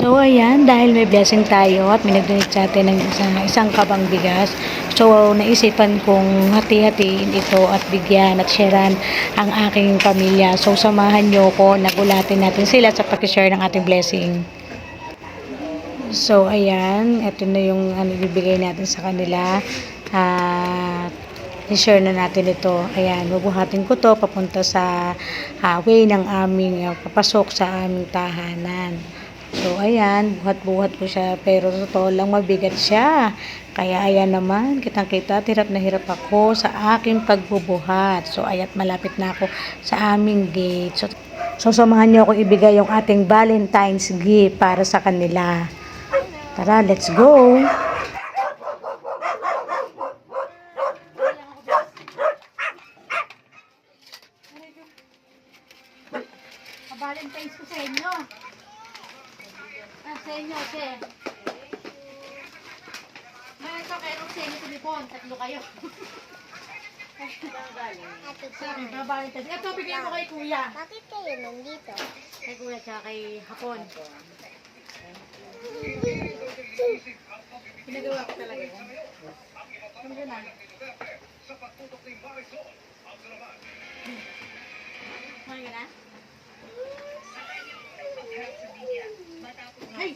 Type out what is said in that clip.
So, ayan, dahil may blessing tayo at may nag-donate sa atin ng isang kabang bigas. So, naisipan kong hati-hatiin ito at bigyan at sharean ang aking pamilya. So, samahan nyo ko, nagulatin natin sila sa pag-share ng ating blessing. So, ayan, ito na yung ibibigay natin sa kanila. At i-share na natin ito. Ayan, bubuhatin ko to papunta sa way ng aming papasok sa aming tahanan. So, ayan, buhat-buhat ko siya, pero totoo lang mabigat siya. Kaya, ayan naman, kitang-kita, hirap na hirap ako sa aking pagbubuhat. So, ayan, malapit na ako sa aming gate. So samahan niyo ako ibigay yung ating Valentine's gift para sa kanila. Tara, let's go! Valentine's ko sa inyo. Sa inyo, sir. May ito kayo sa inyo tulipon. Tatlo kayo. Valentine's. Ito, bigyan ko kay kuya. Bakit kayo nandito? Kay kuya siya, kay hapon. Pinagawa ko talaga yan. Ano na? Ano ka na? Ay!